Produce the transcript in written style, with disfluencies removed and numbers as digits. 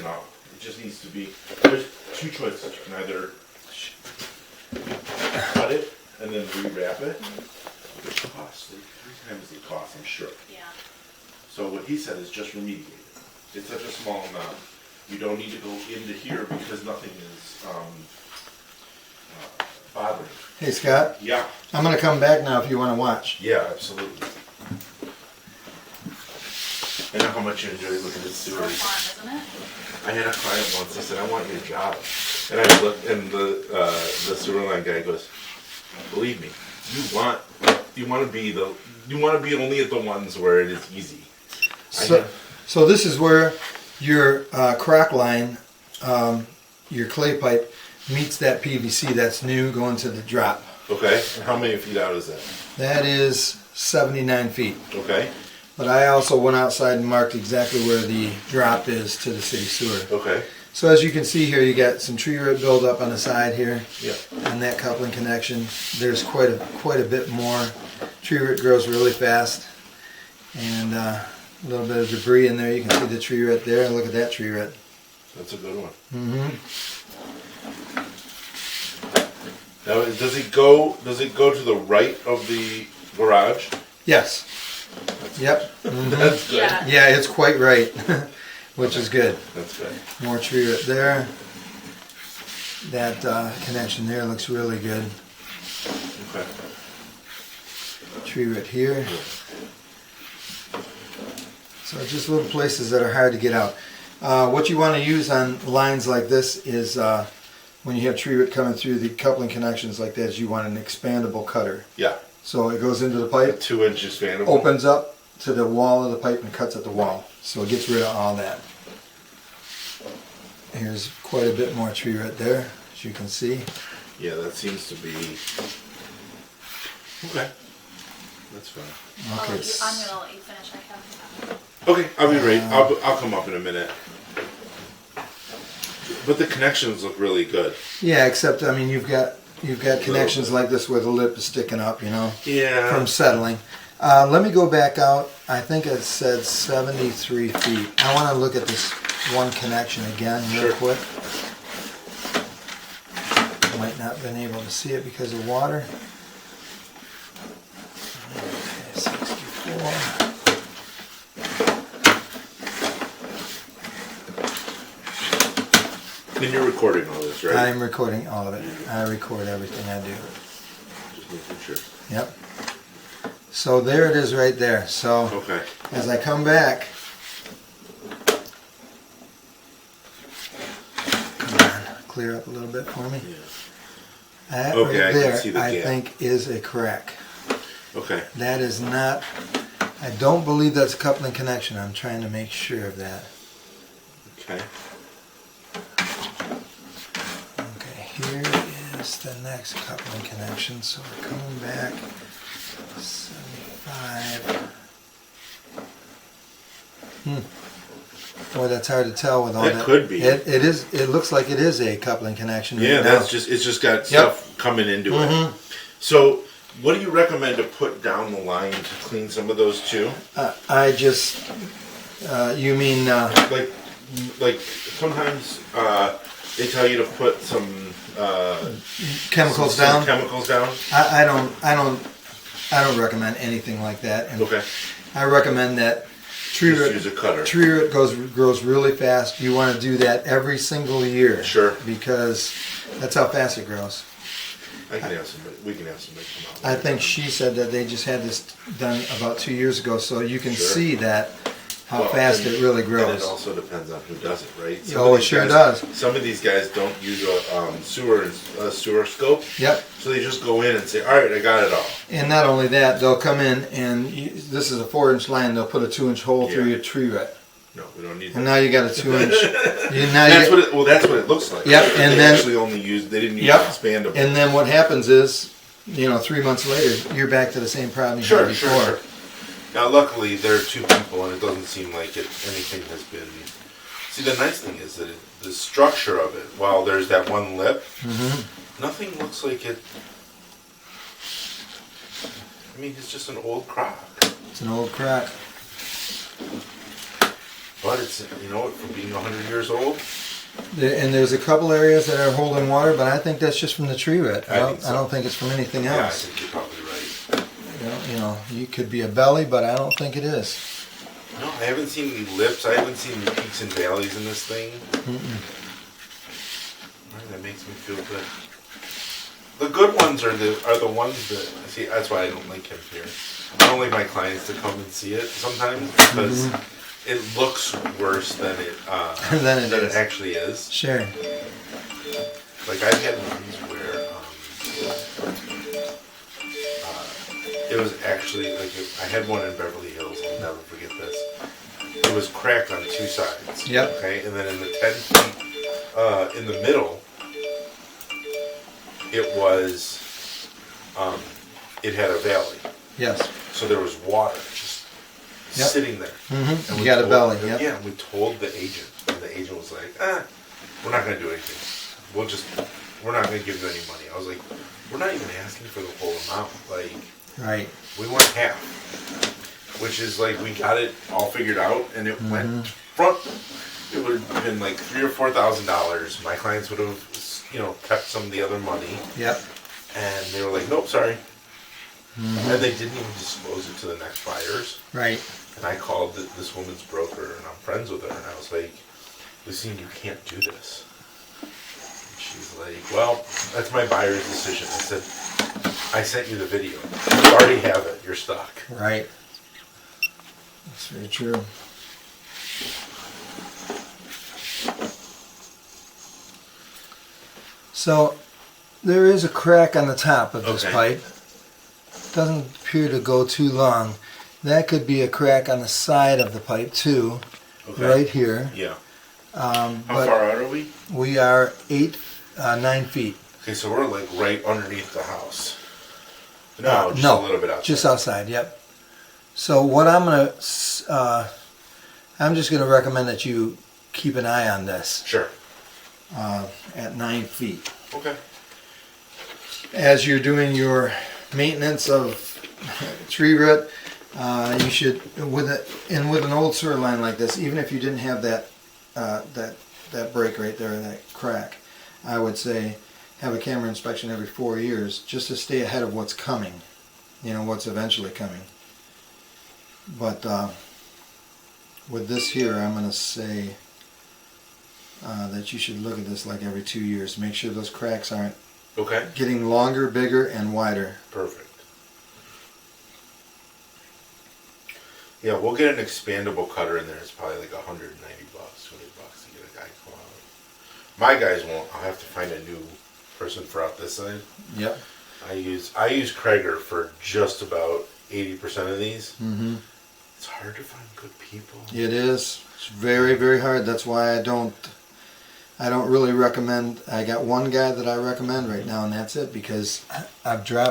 taken out. It just needs to be, there's two choices. You can either cut it and then rewrap it. It costs like 3 times the cost, I'm sure. Yeah. So what he said is just remediate it. It's such a small amount. You don't need to go into here because nothing is bothering. Hey, Scott, Yeah, I'm going to come back now if you want to watch. yeah, absolutely. I know how much you enjoy looking at So sewers. fun, isn't it? I had a client once. I said, "I want your job," and I looked, and the sewer line guy goes, "Believe me, you want to be only at the ones where it is easy." So this is where your crack line, your clay pipe, meets that PVC that's new going to the drop. Okay, and how many feet out is that? That is 79 feet. Okay, But I also went outside and marked exactly where the drop is to the city sewer. okay, So as you can see here, you got some tree root buildup on the side here, yeah, and that coupling connection. There's quite a bit more. Tree root grows really fast, and a little bit of debris in there. You can see the tree root there. Look at that tree root. that's a good one. Mm-hmm. Now, does it go to the right of the garage? Yes. Yep. Mhm. That's good. Yeah. Yeah, it's quite right, which is good. That's good. More tree root there. That connection there looks really good. Okay. Tree root here. So just little places that are hard to get out. What you want to use on lines like this is when you have tree root coming through the coupling connections like that, is you want an expandable cutter. Yeah. So it goes into the A pipe, 2-inch expandable. opens up to the wall of the pipe and cuts at the wall. So it gets rid of all that. Here's quite a bit more tree root there, as you can see. Yeah, that seems to be. Okay. That's fine. Okay. I'm gonna let you finish. I have. Okay, I'll be right. I'll come up in a minute. But the connections look really good. Yeah, except I mean you've got connections like this where the lip is sticking up, you know, Yeah. from settling. Let me go back out. I think it said 73 feet. I want to look at this one connection again real Sure. quick. Might not have been able to see it because of water. Okay, 64. And you're recording all this, right? I'm recording all of it. I record everything I do. Just making sure. Yep. So there it is right there. So Okay. as I come back, come on, clear up a little bit for me. Yeah. That Okay, I right can there, see the I gap. think is a crack. Okay. That is not, I don't believe that's a coupling connection. I'm trying to make sure of that. Okay. Okay, here is the next coupling connection. So we're coming back, 75. Boy, that's hard to tell with all That that. could be. It is. It looks like it is a coupling connection. Yeah, right that's now. just it's just got stuff coming into it. So, what do you recommend to put down the line to clean some of those too? I just. You mean? Like sometimes they tell you to put some Chemicals some down. Chemicals down. I don't recommend anything like that. And Okay. I recommend that tree Just root. use a cutter. Tree root grows really fast. You want to do that every single year. Sure. Because that's how fast it grows. We can have somebody come out. I think she said that they just had this done about 2 years ago, so you can Sure. see that how Well, fast and- it really And it grows. also depends on who does it, right? Oh, it sure does. Some of these guys don't use a sewer scope, Yep. so they just go in and say, "All right, I got it all." And not only that, they'll come in and this is a 4-inch line. They'll put a 2-inch hole through Yeah. your tree root, No, we don't need and that. now you got a 2-inch. That's what it looks like. Yep, But and they then- actually only they didn't use Yep. expandable. And then what happens is, 3 months later, you're back to the same problem you had before. Sure. Now, luckily, there are two people, and it doesn't seem like anything has been. See, the nice thing is that the structure of it, while there's that one lip, nothing looks like it. I mean, it's just an old crock. It's an old crack. But it's, you know, for being 100 years old, And there's a couple areas that are holding water, but I think that's just from the tree root. I think so. I don't think it's from anything yeah, I else. think you're probably right. You know, you could be a belly, but I don't think it is. No, I haven't seen any lips. I haven't seen any peaks and valleys in this thing. That makes me feel good. The good ones are the ones that, see, that's why I don't like him here. I don't like my clients to come and see it sometimes because it looks worse than it Than it than is. it actually is. Sure. Like I've had ones where it was actually like I had one in Beverly Hills. I'll never forget this. It was cracked on two sides. Yep. Okay, and then in the 10 feet in the middle, it was it had a valley. Yes. So there was water just Yep. sitting there. Mm-hmm. And You we got a told- belly. Yep. Yeah, we told the agent, and the agent was like, we're not going to do anything. We're not going to give you any money. I was like, we're not even asking for the whole amount. Like, Right. we want half. Which is like, we got it all figured out, and it went front. It would have been like $3,000 or $4,000. My clients would have, you know, kept some of the other money. Yep. And they were like, nope, sorry. And they didn't even disclose it to the next buyers. Right. And I called this woman's broker, and I'm friends with her, and I was like, Lucine, you can't do this. And she's like, well, that's my buyer's decision. I said, I sent you the video. You already have it. You're stuck. Right. That's very true. So there is a crack on the top of this Okay. pipe. Doesn't appear to go too long. That could be a crack on the side of the pipe too, Okay. right here. Yeah. How How far out are we? We are 9 feet. Okay, so we're like right underneath the house. No, just a little bit outside. Just outside. Yep. So what I'm I'm just gonna recommend that you keep an eye on this Sure. at 9 feet. Okay. As you're doing your maintenance of tree root, you should with an old sewer line like this, even if you didn't have that break right there, that crack, I would say have a camera inspection every 4 years just to stay ahead of what's coming, you know, what's eventually coming. But with this here, I'm going to say that you should look at this like every 2 years. Make sure those cracks aren't Okay. getting longer, bigger, and wider. Perfect. Yeah, we'll get an expandable cutter in there. It's probably like $190, $20 to get a guy to come out. My guys won't. I'll have to find a new person for out this side. Yep. I use Krager for just about 80% of these. Mm-hmm. It's hard to find good people. It is. It's very, very hard. That's why I don't really recommend. I got one guy that I recommend right now, and that's it, because I've dropped